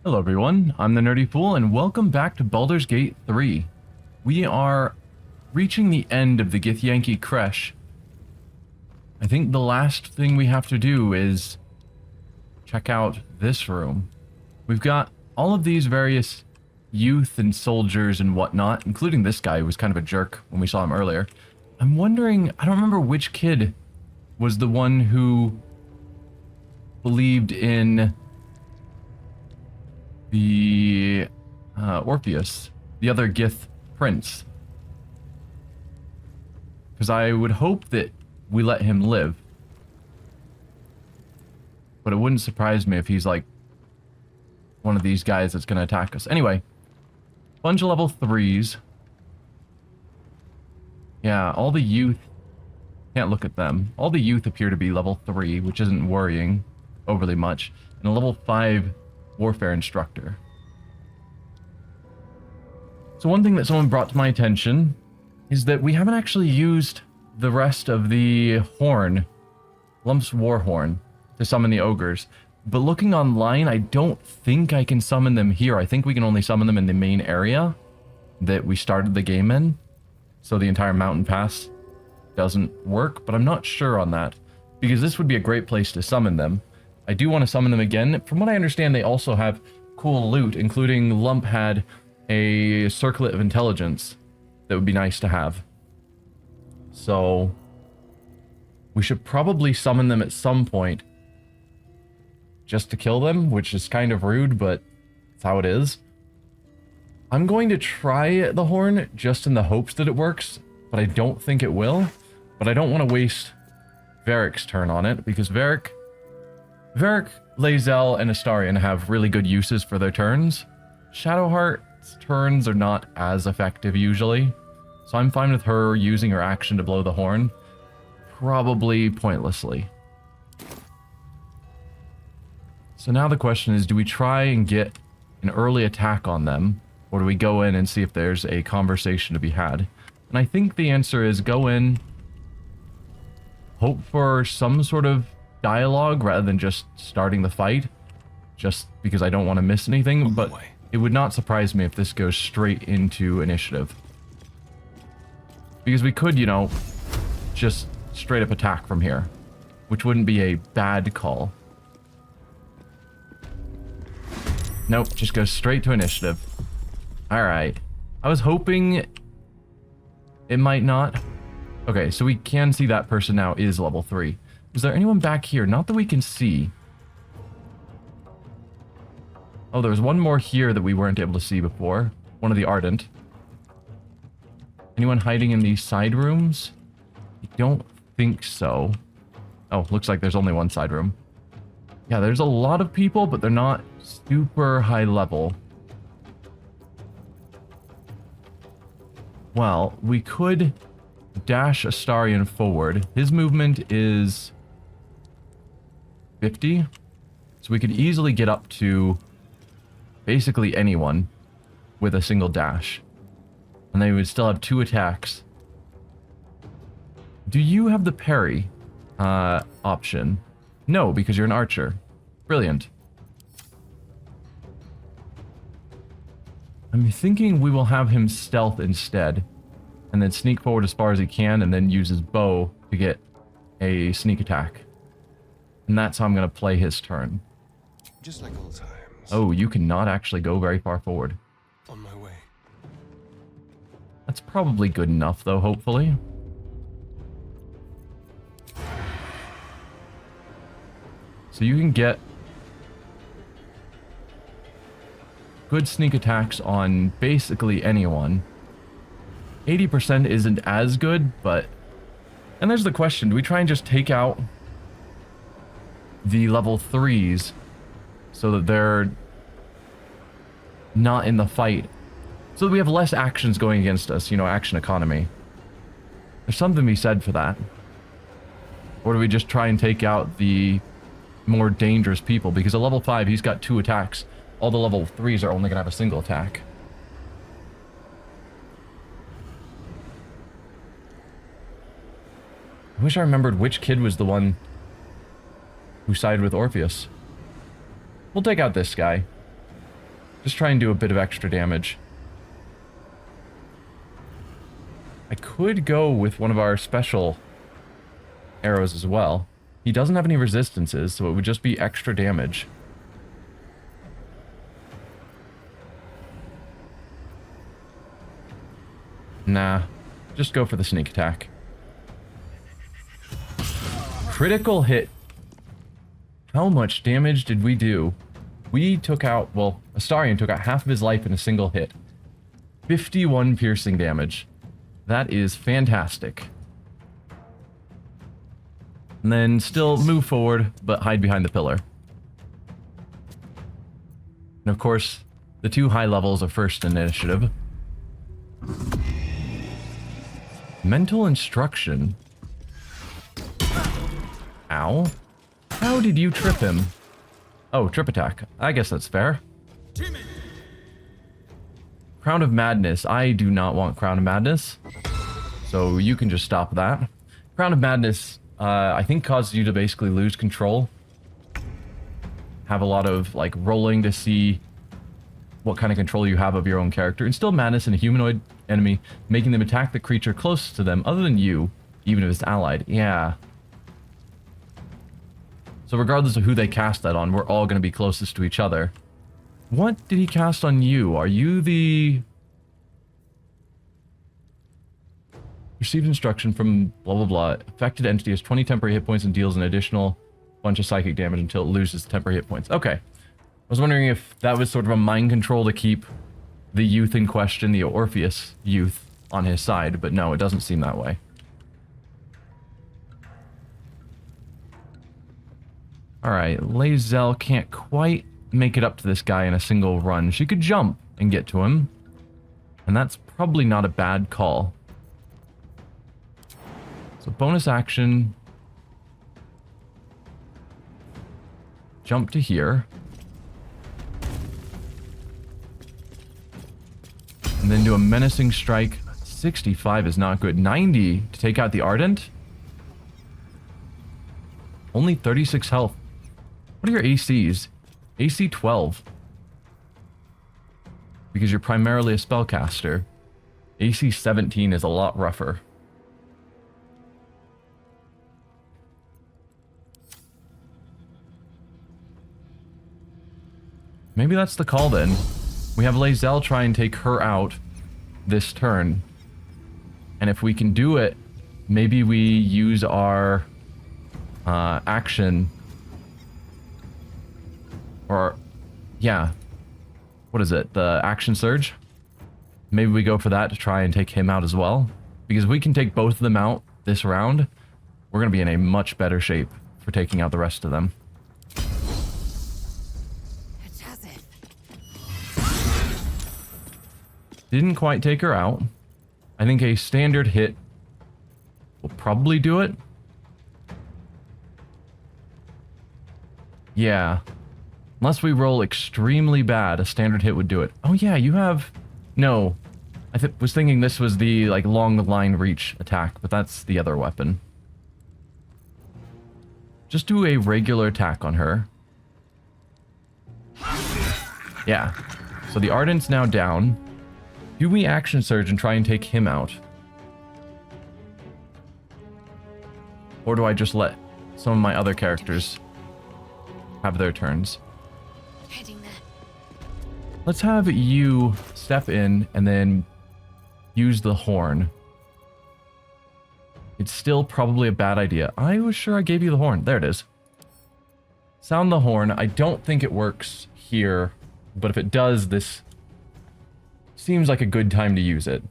Hello everyone, I'm the Nerdy Fool and welcome back to Baldur's Gate 3. We are reaching the end of the Githyanki Crèche. I think the last thing we have to do is check out this room. We've got all of these various youth and soldiers and whatnot, including this guy who was kind of a jerk when we saw him earlier. I'm wondering, I don't remember which kid was the one who believed in the Orpheus, the other Gith prince. Because I would hope that we let him live. But it wouldn't surprise me if he's like one of these guys that's going to attack us. Anyway, bunch of level 3s. Yeah, all the youth, can't look at them. All the youth appear to be level 3, which isn't worrying overly much. And a level 5 warfare instructor. So one thing that someone brought to my attention is that we haven't actually used the rest of the horn, Lump's war horn, to summon the ogres. But looking online, I don't think I can summon them here. I think we can only summon them in the main area that we started the game in. So the entire mountain pass doesn't work, but I'm not sure on that. Because this would be a great place to summon them. I do want to summon them again. From what I understand, they also have cool loot, including Lump had a circlet of intelligence that would be nice to have. So we should probably summon them at some point just to kill them, which is kind of rude, but that's how it is. I'm going to try the horn just in the hopes that it works, but I don't think it will. But I don't want to waste Varric's turn on it, because Varric, Lae'zel, and Astarion have really good uses for their turns. Shadowheart's turns are not as effective usually, so I'm fine with her using her action to blow the horn, probably pointlessly. So now the question is, do we try and get an early attack on them, or do we go in and see if there's a conversation to be had? And I think the answer is go in, hope for some sort of dialogue rather than just starting the fight, just because I don't want to miss anything, but it would not surprise me if this goes straight into initiative. Because we could, you know, just straight up attack from here, which wouldn't be a bad call. Nope, just goes straight to initiative. Alright. I was hoping it might not. Okay, so we can see that person now is level 3. Is there anyone back here? Not that we can see. Oh, there was one more here that we weren't able to see before. One of the Ardent. Anyone hiding in these side rooms? I don't think so. Oh, looks like there's only one side room. Yeah, there's a lot of people, but they're not super high level. Well, we could dash Astarion forward. His movement is 50, so we could easily get up to basically anyone with a single dash, and they would still have 2 attacks. Do you have the parry option? No, because you're an archer. Brilliant. I'm thinking we will have him stealth instead, and then sneak forward as far as he can, and then use his bow to get a sneak attack. And that's how I'm going to play his turn. Just like old times. Oh, you cannot actually go very far forward. On my way. That's probably good enough, though, hopefully. So you can get good sneak attacks on basically anyone. 80% isn't as good, but... And there's the question, do we try and just take out the level 3s so that they're not in the fight? So that we have less actions going against us, you know, action economy. There's something to be said for that. Or do we just try and take out the more dangerous people? Because at level 5, he's got 2 attacks. All the level 3s are only going to have a single attack. I wish I remembered which kid was the one who sided with Orpheus. We'll take out this guy. Just try and do a bit of extra damage. I could go with one of our special arrows as well. He doesn't have any resistances, so it would just be extra damage. Nah, just go for the sneak attack. Critical hit. How much damage did we do? We took out, well, Astarion took out half of his life in a single hit. 51 piercing damage. That is fantastic. And then still move forward, but hide behind the pillar. And of course, the 2 high levels of first initiative. Mental instruction. Ow. How did you trip him? Oh, trip attack. I guess that's fair. Crown of Madness. I do not want Crown of Madness. So you can just stop that. Crown of Madness, I think causes you to basically lose control. Have a lot of, like, rolling to see what kind of control you have of your own character. Instill madness in a humanoid enemy, making them attack the creature closest to them, other than you, even if it's allied. Yeah. So regardless of who they cast that on, we're all going to be closest to each other. What did he cast on you? Are you the... Received instruction from blah blah blah. Affected entity has 20 temporary hit points and deals an additional bunch of psychic damage until it loses temporary hit points. Okay. I was wondering if that was sort of a mind control to keep the youth in question, the Orpheus youth, on his side, but no, it doesn't seem that way. Alright, Lae'zel can't quite make it up to this guy in a single run. She could jump and get to him, and that's probably not a bad call. So bonus action, jump to here, and then do a menacing strike. 65 is not good. 90 to take out the Ardent. Only 36 health. What are your ACs? AC 12. Because you're primarily a spellcaster. AC 17 is a lot rougher. Maybe that's the call then. We have Lae'zel try and take her out this turn. And if we can do it, maybe we use our action. Or, yeah. What is it? The action surge? Maybe we go for that to try and take him out as well. Because if we can take both of them out this round, we're going to be in a much better shape for taking out the rest of them. Didn't quite take her out. I think a standard hit will probably do it. Yeah. Unless we roll extremely bad, a standard hit would do it. Oh yeah, you have... No. I was thinking this was the, like, long line reach attack, but that's the other weapon. Just do a regular attack on her. Yeah. So the Ardent's now down. Do we action surge and try and take him out? Or do I just let some of my other characters have their turns? Heading there. Let's have you step in and then use the horn. It's still probably a bad idea. I was sure I gave you the horn. There it is. Sound the horn. I don't think it works here, but if it does, this seems like a good time to use it.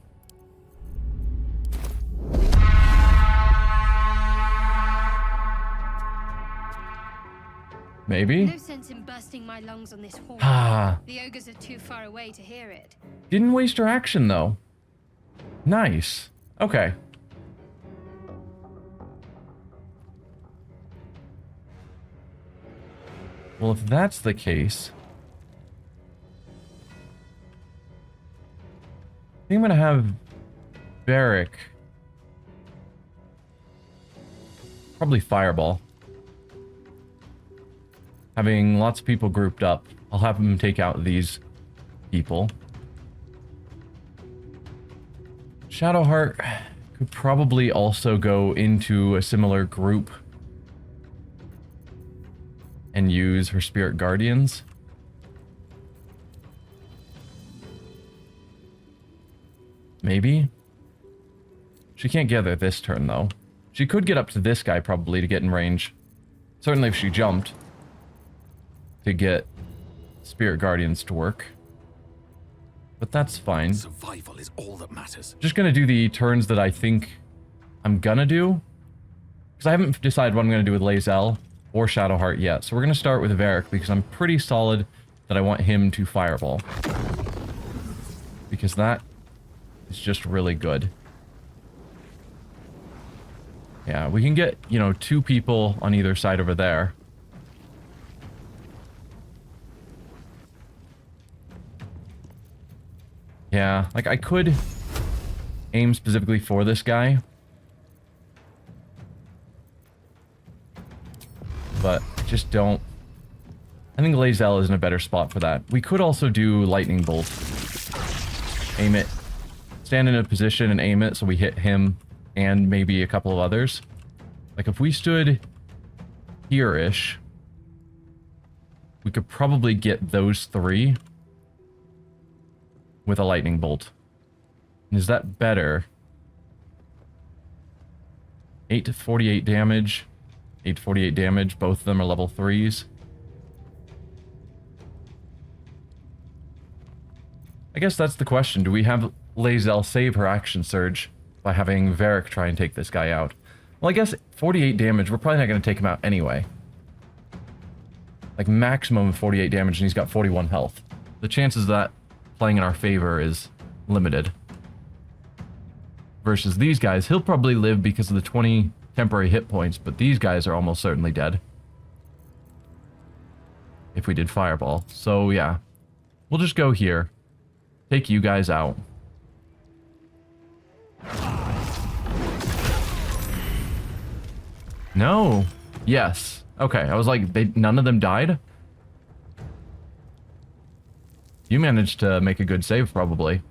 Maybe? No sense in bursting my lungs on this horn. Ah. The ogres are too far away to hear it. Didn't waste her action, though. Nice. Okay. Well, if that's the case... I think I'm gonna have Barrick. Probably Fireball. Having lots of people grouped up, I'll have them take out these people. Shadowheart could probably also go into a similar group and use her spirit guardians. Maybe. She can't get there this turn, though. She could get up to this guy, probably, to get in range. Certainly if she jumped. To get spirit guardians to work. But that's fine. Survival is all that matters. Just gonna do the turns that I think I'm gonna do. Because I haven't decided what I'm gonna do with Lae'zel or Shadowheart yet. So we're gonna start with Varric, because I'm pretty solid that I want him to fireball. Because that is just really good. Yeah, we can get, you know, 2 people on either side over there. Yeah, like I could aim specifically for this guy. But I just don't. I think Lae'zel is in a better spot for that. We could also do lightning bolt. Aim it. Stand in a position and aim it so we hit him and maybe a couple of others. Like if we stood here-ish, we could probably get those 3 with a lightning bolt. Is that better? 8 to 48 damage. 8 to 48 damage. Both of them are level 3s. I guess that's the question. Do we have Lae'zel save her action surge by having Varric try and take this guy out? Well, I guess 48 damage, we're probably not going to take him out anyway. Like maximum of 48 damage, and he's got 41 health. The chances of that playing in our favor is limited. Versus these guys, he'll probably live because of the 20 temporary hit points, but these guys are almost certainly dead. If we did fireball. So yeah, we'll just go here. Take you guys out. No. Yes. Okay, I was like, none of them died? You managed to make a good save, probably.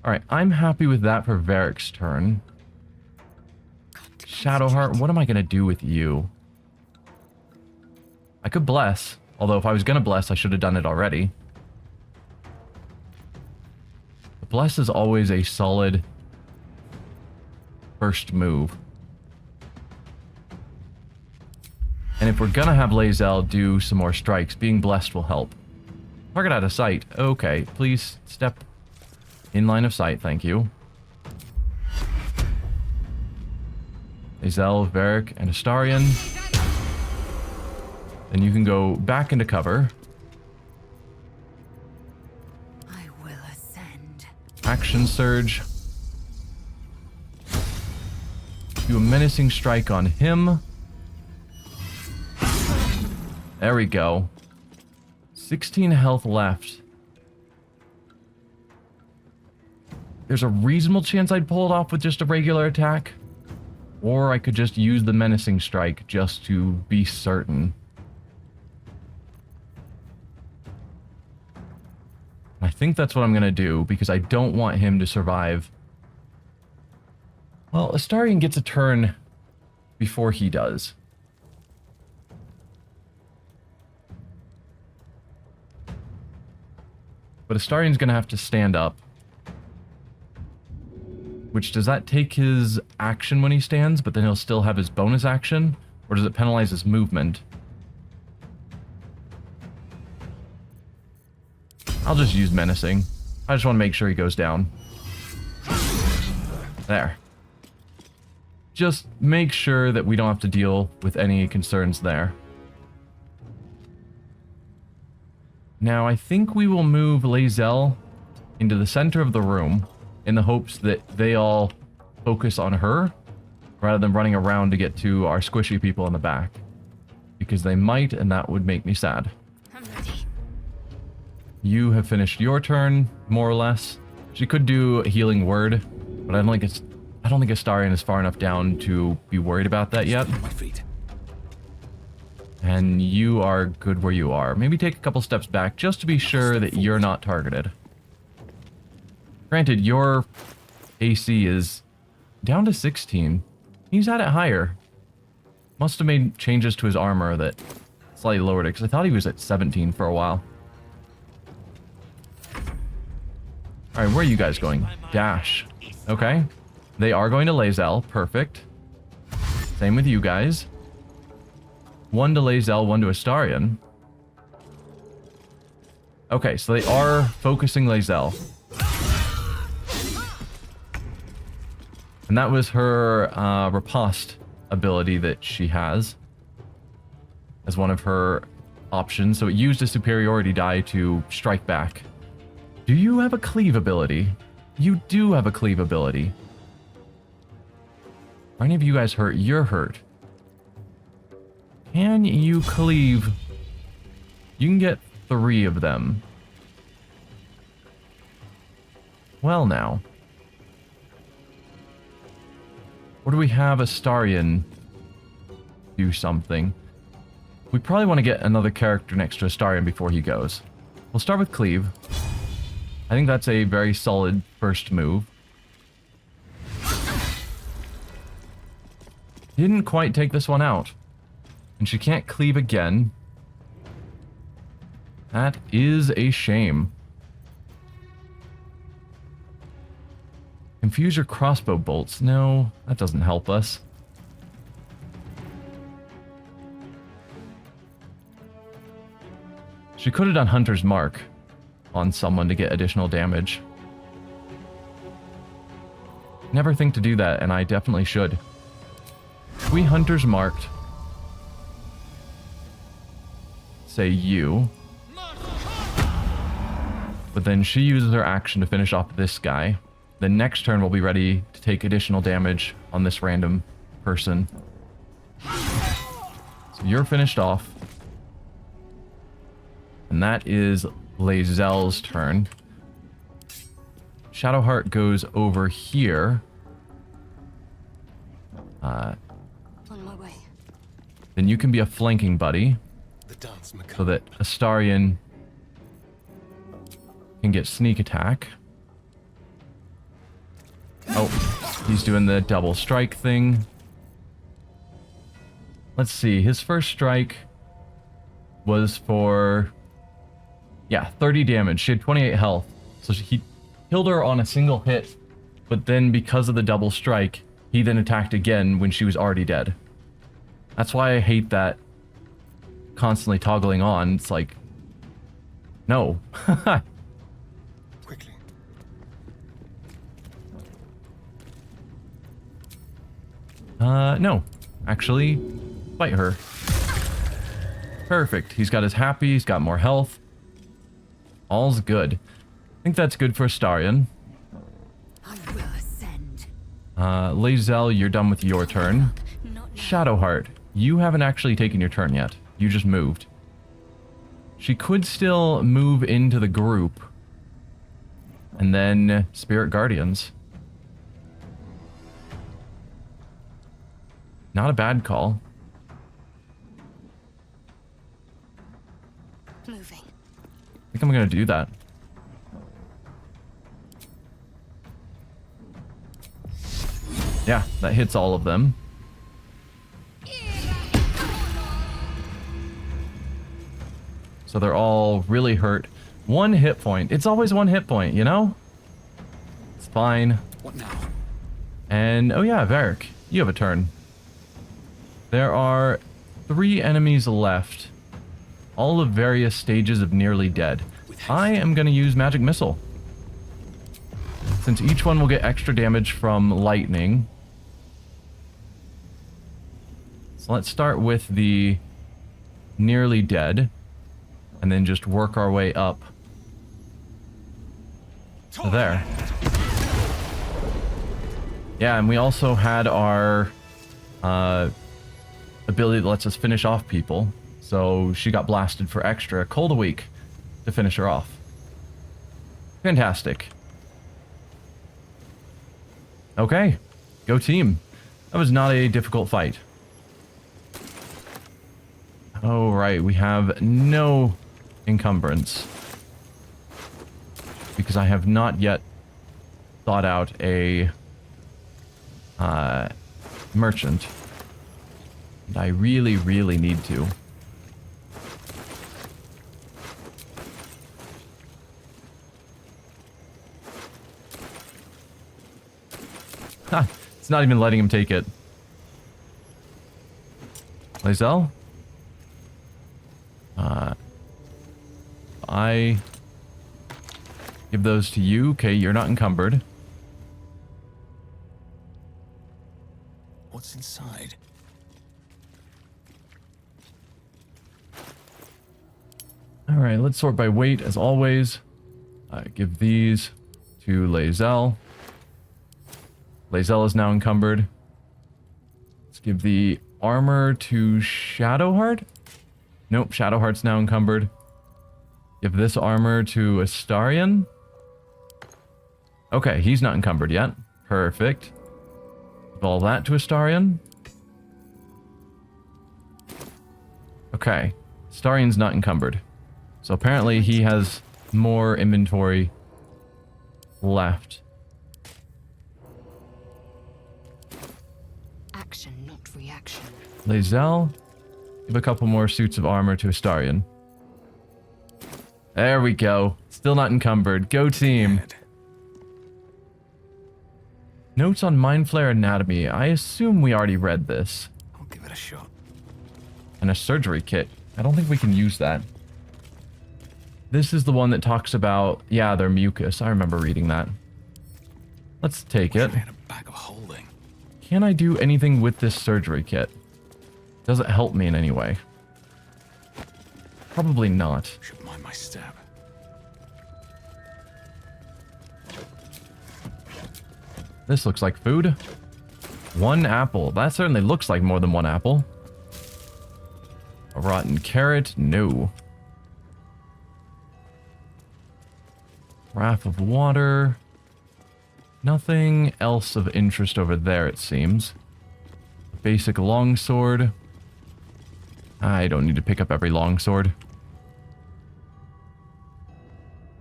Alright, I'm happy with that for Varric's turn. Shadowheart, what am I going to do with you? I could bless. Although if I was going to bless, I should have done it already. The bless is always a solid first move. And if we're going to have Lae'zel do some more strikes, being blessed will help. Target out of sight. Okay, please step in line of sight, thank you. Lae'zel, Varric, and Astarion. Then you can go back into cover. I will ascend. Action surge. Do a menacing strike on him. There we go. 16 health left. There's a reasonable chance I'd pull it off with just a regular attack. Or I could just use the menacing strike just to be certain. I think that's what I'm going to do, because I don't want him to survive. Well, Astarion gets a turn before he does. But Astarion's going to have to stand up. Which, does that take his action when he stands, but then he'll still have his bonus action? Or does it penalize his movement? I'll just use menacing. I just want to make sure he goes down. There. Just make sure that we don't have to deal with any concerns there. Now, I think we will move Lae'zel into the center of the room in the hopes that they all focus on her rather than running around to get to our squishy people in the back. Because they might, and that would make me sad. I'm ready. You have finished your turn, more or less. She could do a healing word, but I don't think Astarion is far enough down to be worried about that yet. My feet. And you are good where you are. Maybe take a couple steps back just to be sure that you're not targeted. Granted, your AC is down to 16. He's had it higher. Must have made changes to his armor that slightly lowered it, because I thought he was at 17 for a while. Alright, where are you guys going? Dash. Okay. They are going to Lae'zel. Perfect. Same with you guys. One to Lae'zel, one to Astarion. Okay, so they are focusing Lae'zel. And that was her riposte ability that she has as one of her options. So it used a superiority die to strike back. Do you have a cleave ability? You do have a cleave ability. Are any of you guys hurt? You're hurt. Can you cleave? You can get 3 of them. Well now. Or do we have Astarion do something? We probably want to get another character next to Astarion before he goes. We'll start with Cleave. I think that's a very solid first move. Didn't quite take this one out. And she can't cleave again. That is a shame. Confuse your crossbow bolts. No, that doesn't help us. She could have done Hunter's Mark on someone to get additional damage. Never think to do that, and I definitely should. We Hunter's Marked. Say you. But then she uses her action to finish off this guy. The next turn we'll be ready to take additional damage on this random person. So you're finished off. And that is Lae'zel's turn. Shadowheart goes over here. On my way. Then you can be a flanking buddy. So that Astarion can get sneak attack. Oh, he's doing the double strike thing. Let's see, his first strike was for, yeah, 30 damage. She had 28 health. So he killed her on a single hit, but then because of the double strike, he then attacked again when she was already dead. That's why I hate that constantly toggling on. It's like, no. Quickly. No. Actually, fight her. Perfect. He's got his happy, he's got more health. All's good. I think that's good for Astarion. I will ascend. Lae'zel, you're done with your turn. Not now. Shadowheart, you haven't actually taken your turn yet. You just moved. She could still move into the group. And then Spirit Guardians. Not a bad call. Moving. I think I'm gonna do that. Yeah, that hits all of them. So they're all really hurt. 1 hit point. It's always 1 hit point, you know? It's fine. What now? And, oh yeah, Varric, you have a turn. There are 3 enemies left. All of various stages of nearly dead. I am going to use Magic Missile. Since each one will get extra damage from lightning. So let's start with the nearly dead. And then just work our way up. So there. Yeah, and we also had our ability that lets us finish off people. So she got blasted for extra cold a week to finish her off. Fantastic. Okay, go team. That was not a difficult fight. Oh, right. We have no encumbrance. Because I have not yet thought out a merchant. And I really, really need to. Ha! It's not even letting him take it. Lae'zel? I give those to you. Okay, you're not encumbered. What's inside? Alright, let's sort by weight as always. Give these to Lae'zel. Lae'zel is now encumbered. Let's give the armor to Shadowheart. Nope, Shadowheart's now encumbered. Give this armor to Astarion. Okay, he's not encumbered yet. Perfect. Give all that to Astarion. Okay, Astarion's not encumbered. So apparently he has more inventory left. Action, not reaction. Lae'zel, give a couple more suits of armor to Astarion. There we go. Still not encumbered. Go team. Dead. Notes on Mind Flayer anatomy. I assume we already read this. I'll give it a shot. And a surgery kit. I don't think we can use that. This is the one that talks about, yeah, their mucus. I remember reading that. Let's take it. Wish I had a bag of holding. Can I do anything with this surgery kit? Does it help me in any way? Probably not. Should mind my step. This looks like food. 1 apple. That certainly looks like more than 1 apple. A rotten carrot? No. Raft of water. Nothing else of interest over there, it seems. Basic longsword. I don't need to pick up every longsword.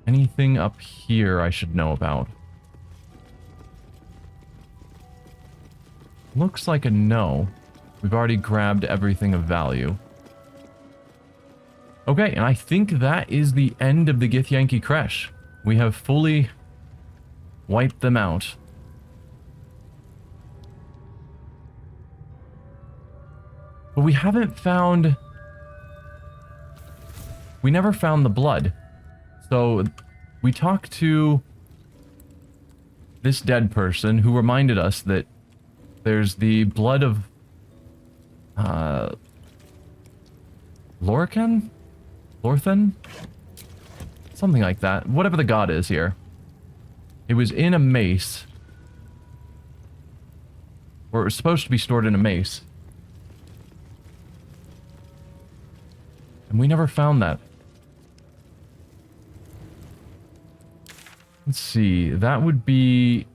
Anything up here I should know about? Looks like a no. We've already grabbed everything of value. Okay, and I think that is the end of the Githyanki Crèche. We have fully wiped them out. But we haven't found... We never found the blood. So we talked to this dead person who reminded us that there's the blood of Lorcan? Lorthan? Something like that. Whatever the god is here. It was in a mace. Or it was supposed to be stored in a mace. And we never found that. Let's see. That would be...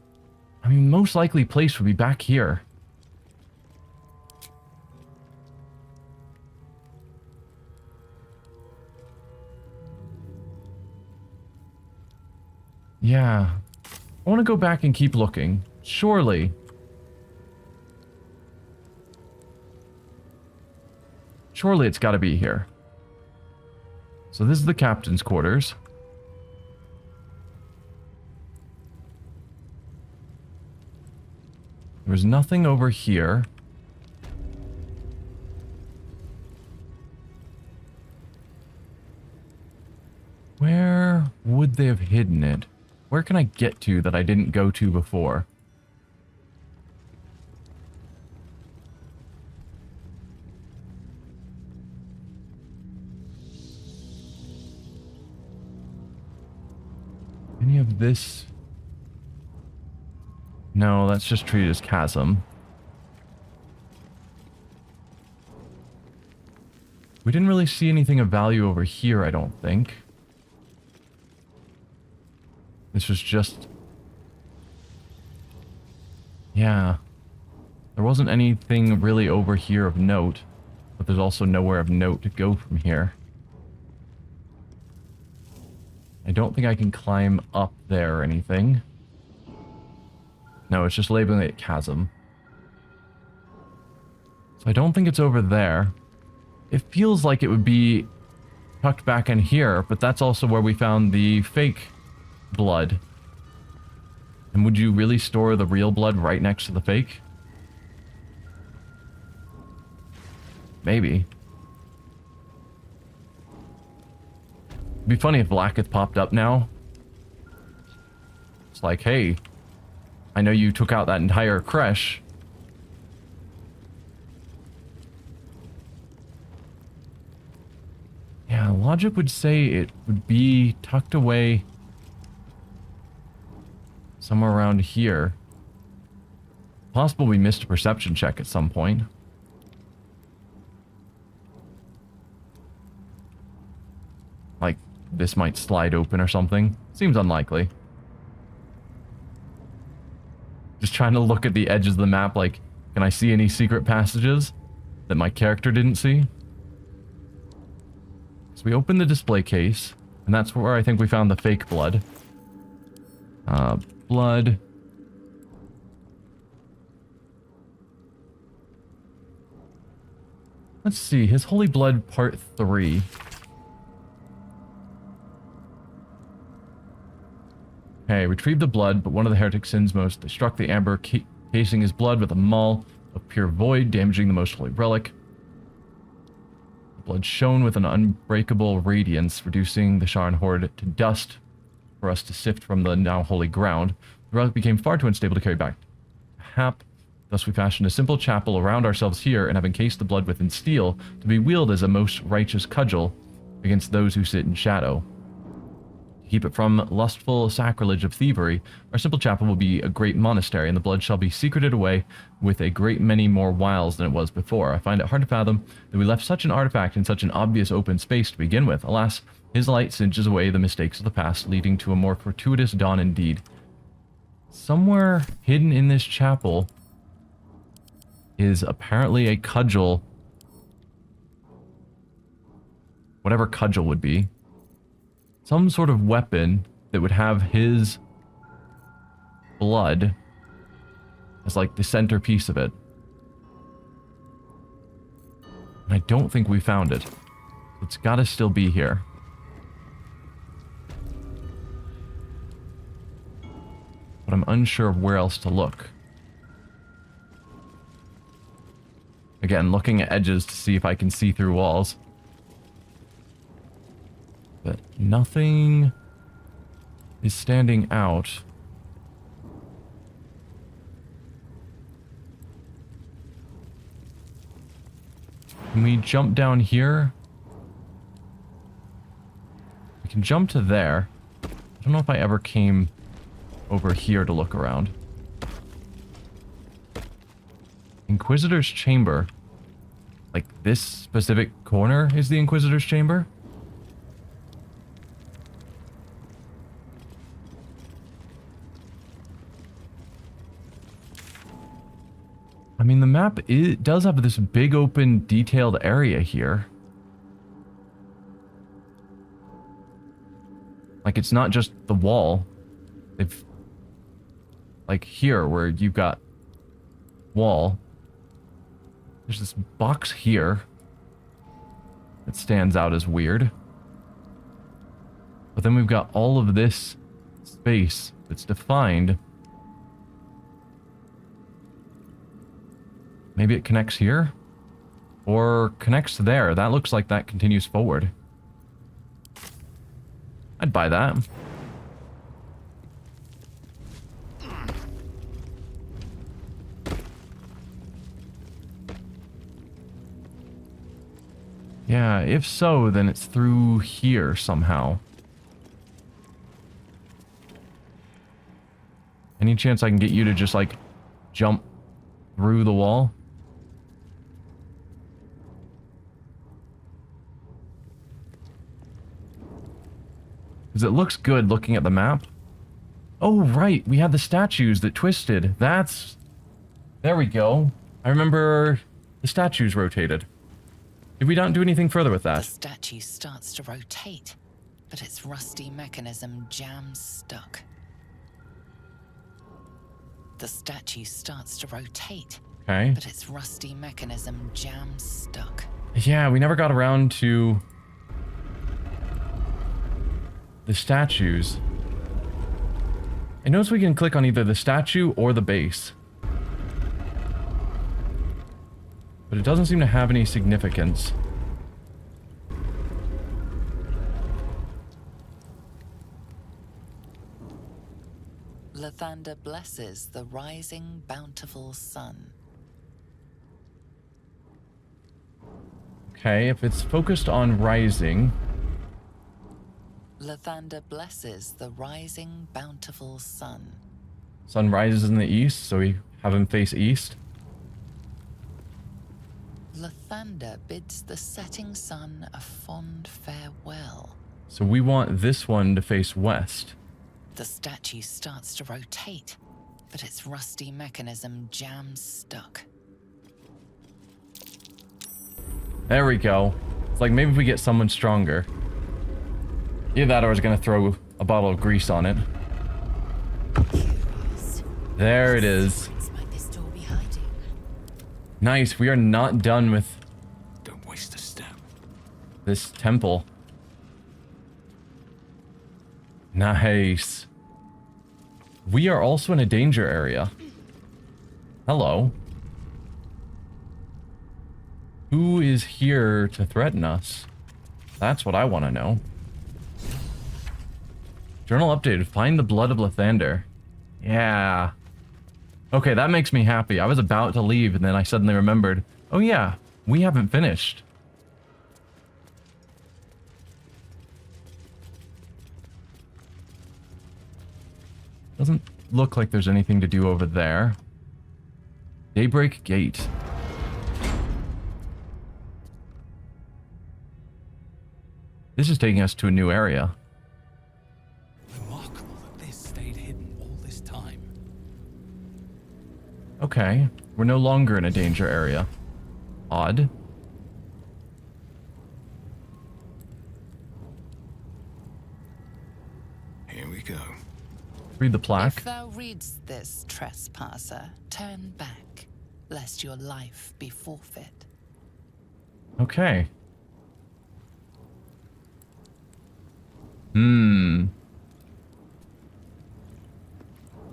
I mean, most likely place would be back here. Yeah. I want to go back and keep looking. Surely. Surely it's got to be here. So this is the captain's quarters. There's nothing over here. Where would they have hidden it? Where can I get to that I didn't go to before? Any of this? No, that's just treated as chasm. We didn't really see anything of value over here, I don't think. This was just... Yeah. There wasn't anything really over here of note. But there's also nowhere of note to go from here. I don't think I can climb up there or anything. No, it's just labeling it chasm. So I don't think it's over there. It feels like it would be tucked back in here, but that's also where we found the fake blood. And would you really store the real blood right next to the fake? Maybe. It'd be funny if Blacketh popped up now. It's like, hey, I know you took out that entire Crèche. Yeah, logic would say it would be tucked away somewhere around here. Possible we missed a perception check at some point. Like, this might slide open or something. Seems unlikely. Just trying to look at the edges of the map, like, can I see any secret passages that my character didn't see? So we open the display case, and that's where I think we found the fake blood. Blood. Let's see, his Holy Blood Part 3. Okay, retrieve the blood, but one of the heretics sins most. They struck the amber, casing his blood with a maul of pure void, damaging the most holy relic. The blood shone with an unbreakable radiance, reducing the Sharan horde to dust for us to sift from the now holy ground. The relic became far too unstable to carry back to Hap. Thus we fashioned a simple chapel around ourselves here and have encased the blood within steel to be wielded as a most righteous cudgel against those who sit in shadow. To keep it from lustful sacrilege of thievery, our simple chapel will be a great monastery, and the blood shall be secreted away with a great many more wiles than it was before. I find it hard to fathom that we left such an artifact in such an obvious open space to begin with. Alas, his light singes away the mistakes of the past, leading to a more fortuitous dawn indeed. Somewhere hidden in this chapel is apparently a cudgel. Whatever cudgel would be. Some sort of weapon that would have his blood as like the centerpiece of it. And I don't think we found it. It's gotta still be here. But I'm unsure of where else to look. Again, looking at edges to see if I can see through walls. But nothing is standing out. Can we jump down here? We can jump to there. I don't know if I ever came over here to look around. Inquisitor's Chamber. Like this specific corner is the Inquisitor's Chamber? I mean, the map does have this big open detailed area here. Like, it's not just the wall. They've... Like, here, where you've got wall. There's this box here that stands out as weird. But then we've got all of this space that's defined. Maybe it connects here? Or connects there. That looks like that continues forward. I'd buy that. Yeah, if so, then it's through here somehow. Any chance I can get you to just, like, jump through the wall? Because it looks good looking at the map. Oh, right. We had the statues that twisted. That's... There we go. I remember the statues rotated. Did we not do anything further with The that? statue starts to rotate, but its rusty mechanism jams stuck. The statue starts to rotate, Okay. but its rusty mechanism jams stuck. Yeah, we never got around to the statues. I notice we can click on either the statue or the base. But it doesn't seem to have any significance. Lathander blesses the rising bountiful sun. Okay, if it's focused on rising, Lathander blesses the rising bountiful sun. sun rises in the east, so we have him face east. Lathander bids the setting sun a fond farewell. So we want this one to face west. The statue starts to rotate, but its rusty mechanism jams stuck. There we go. It's like maybe if we get someone stronger. Either that or I was gonna throw a bottle of grease on it. Curious. There it is. Whence might this door be hiding? Nice, we are not done with Don't waste a step. this temple. Nice. We are also in a danger area. Hello. Who is here to threaten us? That's what I want to know. Journal updated. Find the blood of Lathander. Yeah. Okay, that makes me happy. I was about to leave and then I suddenly remembered, oh yeah, we haven't finished. Doesn't look like there's anything to do over there. Daybreak Gate. This is taking us to a new area. Remarkable that this stayed hidden all this time. Okay, we're no longer in a danger area. Odd. Here we go. Read the plaque. If thou readst this, trespasser, turn back, lest your life be forfeit. Okay.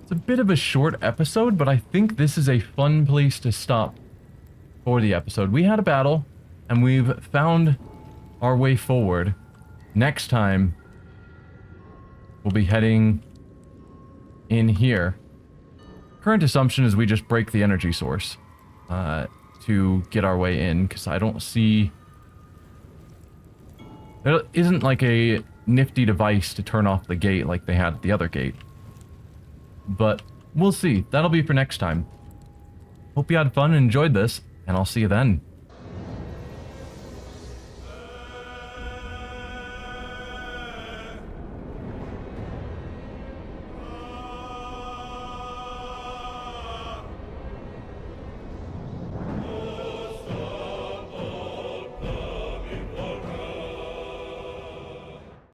It's a bit of a short episode, but I think this is a fun place to stop for the episode. We had a battle, and we've found our way forward. Next time, we'll be heading in here. Current assumption is we just break the energy source to get our way in, because I don't see... There isn't like a nifty device to turn off the gate like they had at the other gate. But we'll see. That'll be for next time. Hope you had fun and enjoyed this, and I'll see you then.